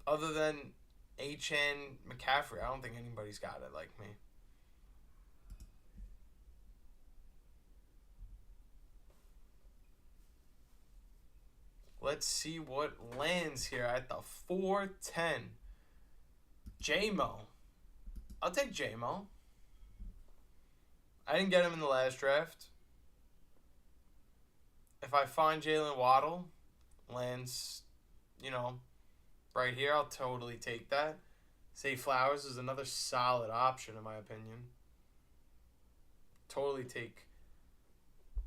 other than HN McCaffrey, I don't think anybody's got it like me. Let's see what lands here at the 410. J-Mo. I'll take J-Mo. I didn't get him in the last draft. If I find Jalen Waddle lands, right here, I'll totally take that. Zay Flowers is another solid option in my opinion. Totally take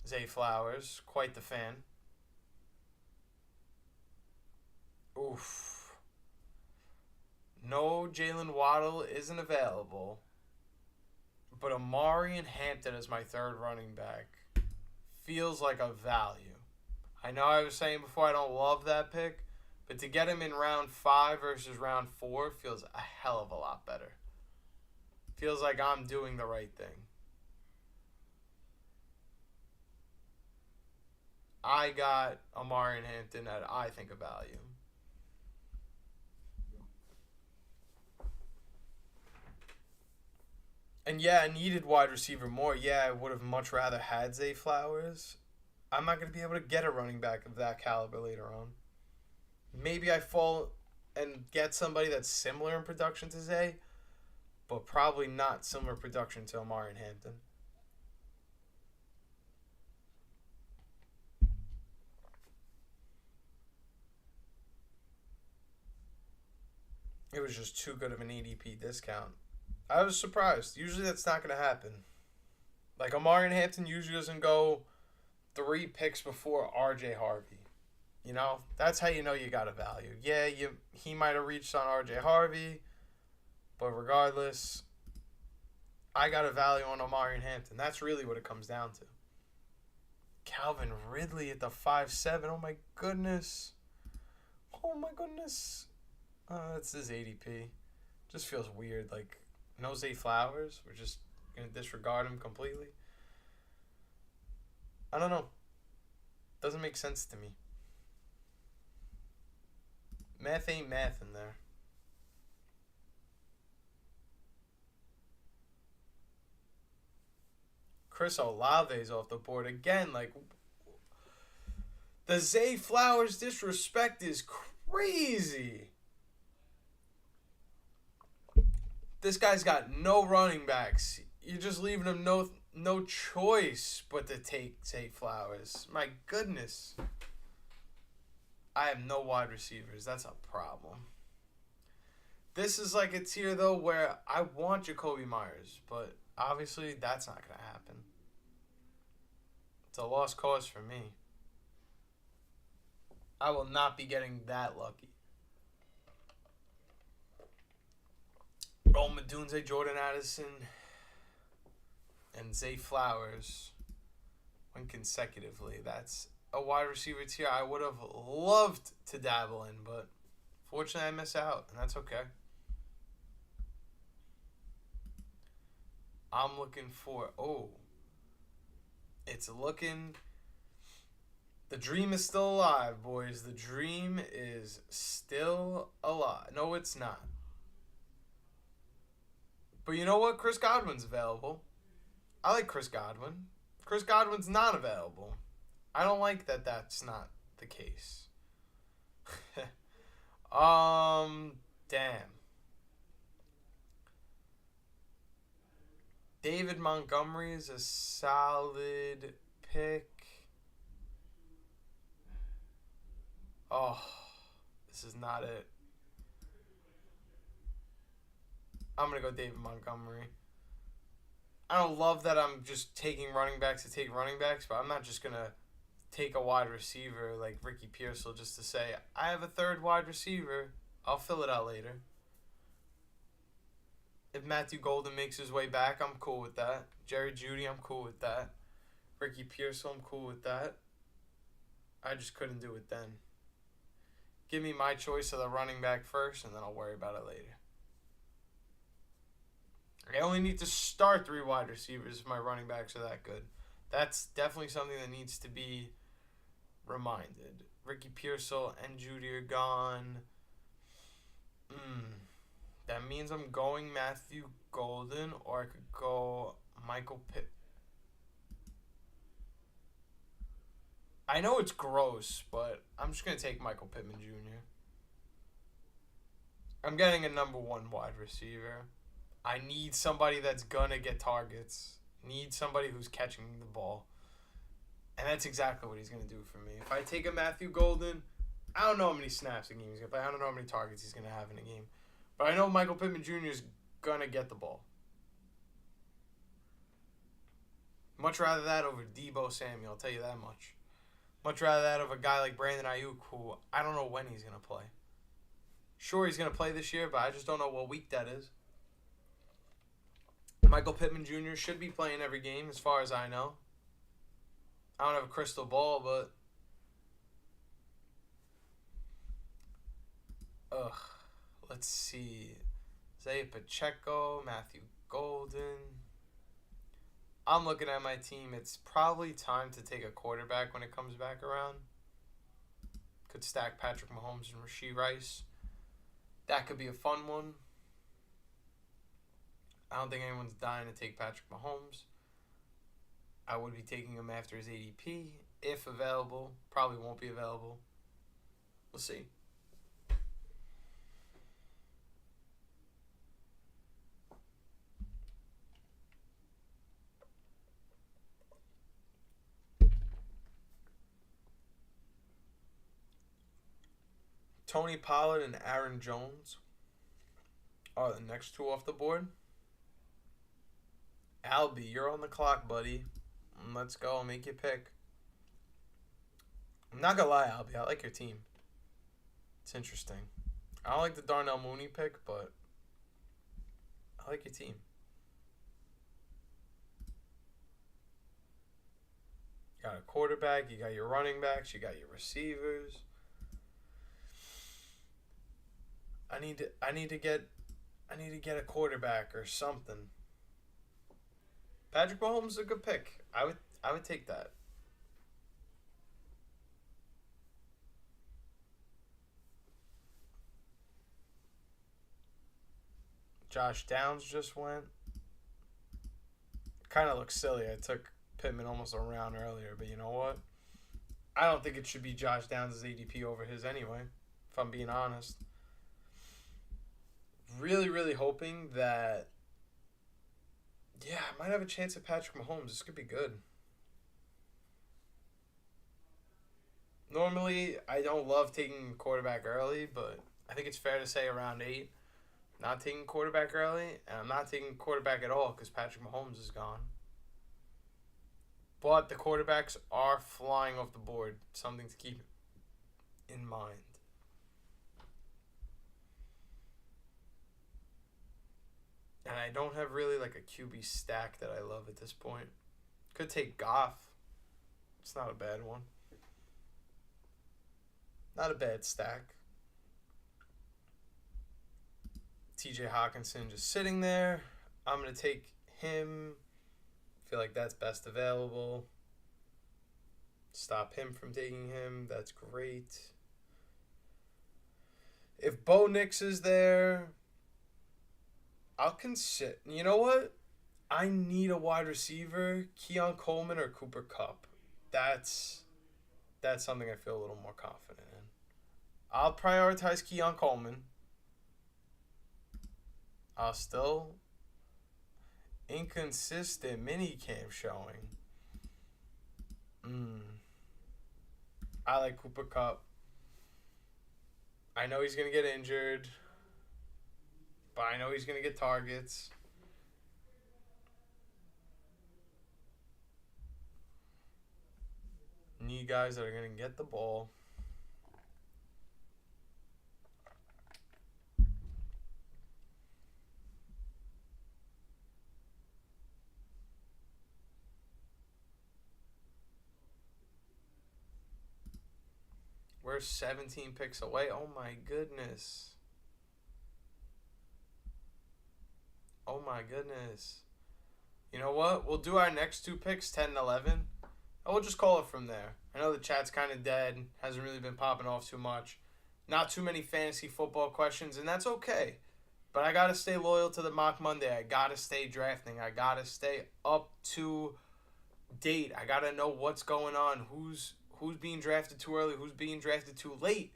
Zay Flowers. Quite the fan. Oof. No, Jalen Waddle isn't available. But Amari and Hampton as my third running back feels like a value. I know I was saying before I don't love that pick, but to get him in round 5 versus round 4 feels a hell of a lot better. Feels like I'm doing the right thing. I got Amari and Hampton at, I think, a value. And yeah, I needed wide receiver more. Yeah, I would have much rather had Zay Flowers. I'm not going to be able to get a running back of that caliber later on. Maybe I fall and get somebody that's similar in production to Zay, but probably not similar production to Amari and Hampton. It was just too good of an ADP discount. I was surprised. Usually that's not going to happen. Like, Amari and Hampton usually doesn't go 3 picks before RJ Harvey. That's how you know you got a value. Yeah, he might have reached on RJ Harvey, but regardless, I got a value on Amari and Hampton. That's really what it comes down to. Calvin Ridley at the 5.7. Oh my goodness. That's his ADP. Just feels weird. Like, no Zay Flowers. We're just going to disregard him completely. I don't know. Doesn't make sense to me. Math ain't math in there. Chris Olave's off the board again. Like, the Zay Flowers disrespect is crazy. This guy's got no running backs. You're just leaving him no choice but to take Zay Flowers. My goodness. I have no wide receivers. That's a problem. This is like a tier, though, where I want Jacoby Myers, but obviously that's not going to happen. It's a lost cause for me. I will not be getting that lucky. Rome Odunze, Jordan Addison, and Zay Flowers went consecutively. That's a wide receiver tier I would have loved to dabble in, but fortunately I miss out, and that's okay. I'm looking for, it's looking, the dream is still alive, boys. The dream is still alive. No, it's not. But you know what? Chris Godwin's available. I like Chris Godwin. Chris Godwin's not available. I don't like that that's not the case. Damn. David Montgomery is a solid pick. Oh, this is not it. I'm going to go David Montgomery. I don't love that I'm just taking running backs to take running backs, but I'm not just going to take a wide receiver like Ricky Pearsall just to say, I have a third wide receiver. I'll fill it out later. If Matthew Golden makes his way back, I'm cool with that. Jerry Jeudy, I'm cool with that. Ricky Pearsall, I'm cool with that. I just couldn't do it then. Give me my choice of the running back first, and then I'll worry about it later. I only need to start 3 wide receivers if my running backs are that good. That's definitely something that needs to be reminded. Ricky Pearsall and Jeudy are gone. That means I'm going Matthew Golden, or I could go Michael Pitt. I know it's gross, but I'm just going to take Michael Pittman Jr. I'm getting a number 1 wide receiver. I need somebody that's going to get targets. Need somebody who's catching the ball. And that's exactly what he's going to do for me. If I take a Matthew Golden, I don't know how many snaps a game he's going to play. I don't know how many targets he's going to have in a game. But I know Michael Pittman Jr. is going to get the ball. Much rather that over Deebo Samuel, I'll tell you that much. Much rather that over a guy like Brandon Ayuk, who I don't know when he's going to play. Sure, he's going to play this year, but I just don't know what week that is. Michael Pittman Jr. should be playing every game, as far as I know. I don't have a crystal ball, but... Let's see. Isaiah Pacheco, Matthew Golden. I'm looking at my team. It's probably time to take a quarterback when it comes back around. Could stack Patrick Mahomes and Rashee Rice. That could be a fun one. I don't think anyone's dying to take Patrick Mahomes. I would be taking him after his ADP, if available. Probably won't be available. We'll see. Tony Pollard and Aaron Jones are the next 2 off the board. Albie, you're on the clock, buddy. Let's go. Make your pick. I'm not going to lie, Albie. I like your team. It's interesting. I don't like the Darnell Mooney pick, but I like your team. You got a quarterback. You got your running backs. You got your receivers. I need to get a quarterback or something. Patrick Mahomes is a good pick. I would take that. Josh Downs just went. Kind of looks silly. I took Pittman almost a round earlier, but you know what? I don't think it should be Josh Downs' ADP over his anyway, if I'm being honest. Really, really hoping that, I might have a chance at Patrick Mahomes. This could be good. Normally, I don't love taking quarterback early, but I think it's fair to say around 8. Not taking quarterback early, and I'm not taking quarterback at all because Patrick Mahomes is gone. But the quarterbacks are flying off the board. Something to keep in mind. And I don't have really like a QB stack that I love at this point. Could take Goff. It's not a bad one. Not a bad stack. TJ Hawkinson just sitting there. I'm going to take him. Feel like that's best available. Stop him from taking him. That's great. If Bo Nix is there, I'll consider. You know what? I need a wide receiver, Keon Coleman or Cooper Kupp. That's that's something I feel a little more confident in. I'll prioritize Keon Coleman. I'll still inconsistent mini camp showing. Mm. I like Cooper Kupp. I know he's gonna get injured, but I know he's gonna get targets. Need guys that are gonna get the ball. We're 17 picks away. Oh my goodness. Oh my goodness. You know what? We'll do our next two picks, 10 and 11. And we'll just call it from there. I know the chat's kind of dead. Hasn't really been popping off too much. Not too many fantasy football questions, and that's okay. But I got to stay loyal to the Mock Monday. I got to stay drafting. I got to stay up to date. I got to know what's going on. Who's being drafted too early, who's being drafted too late.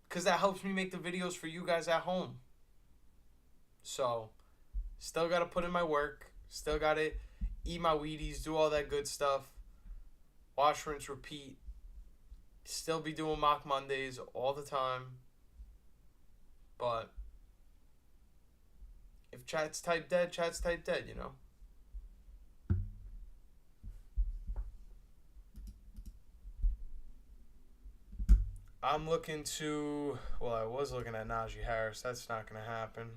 Because that helps me make the videos for you guys at home. So, still got to put in my work. Still got to eat my Wheaties, do all that good stuff. Wash, rinse, repeat. Still be doing Mock Mondays all the time. But if chat's type dead, chat's type dead, you know. I'm looking to, well, I was looking at Najee Harris. That's not going to happen.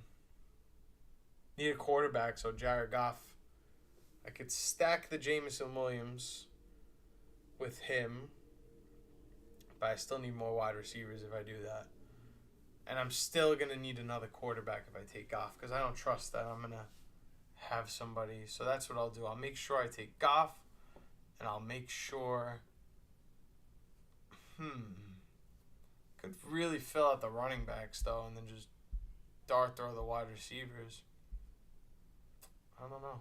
Need a quarterback, so Jared Goff. I could stack the Jameson Williams with him, but I still need more wide receivers if I do that. And I'm still going to need another quarterback if I take Goff, because I don't trust that I'm going to have somebody. So that's what I'll do. I'll make sure I take Goff, and I'll make sure... Could really fill out the running backs, though, and then just dart throw the wide receivers. I don't know.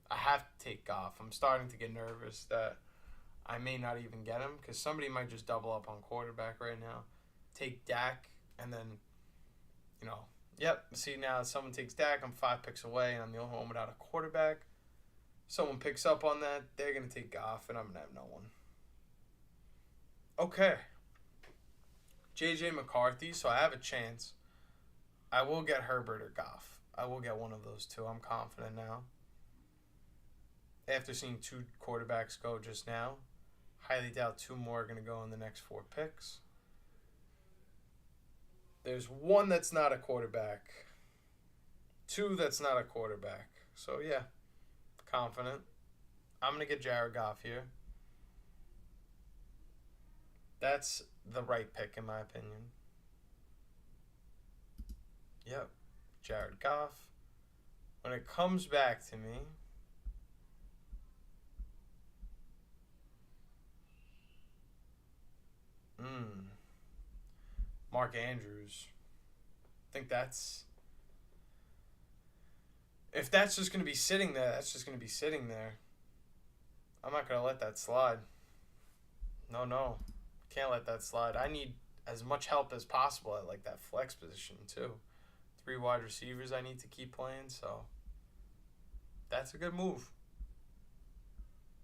I have to take Goff. I'm starting to get nervous that I may not even get him because somebody might just double up on quarterback right now. Take Dak, and then, see, now if someone takes Dak, I'm 5 picks away, and I'm the only one without a quarterback. Someone picks up on that, they're going to take Goff, and I'm going to have no one. Okay. J.J. McCarthy, so I have a chance. I will get Herbert or Goff. I will get one of those two. I'm confident now. After seeing 2 quarterbacks go just now, highly doubt 2 more are going to go in the next 4 picks. There's 1 that's not a quarterback. 2 that's not a quarterback. So, yeah, confident. I'm going to get Jared Goff here. That's the right pick, in my opinion. Yep, Jared Goff. When it comes back to me, Mark Andrews. I think that's... If that's just going to be sitting there, that's just going to be sitting there. I'm not going to let that slide. No. Can't let that slide. I need as much help as possible at that flex position too. 3 wide receivers I need to keep playing, so that's a good move.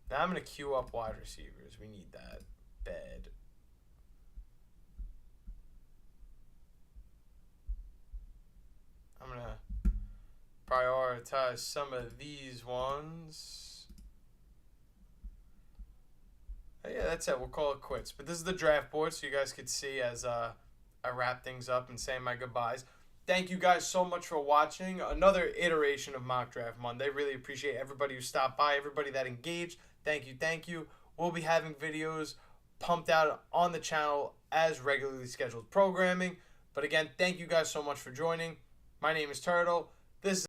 Now I'm going to queue up wide receivers. We need that bad. I'm going to prioritize some of these ones. Yeah, that's it. We'll call it quits. But this is the draft board, so you guys could see as I wrap things up and say my goodbyes. Thank you guys so much for watching. Another iteration of Mock Draft Monday. Really appreciate everybody who stopped by, everybody that engaged. Thank you. We'll be having videos pumped out on the channel as regularly scheduled programming. But again, thank you guys so much for joining. My name is Turtle. This is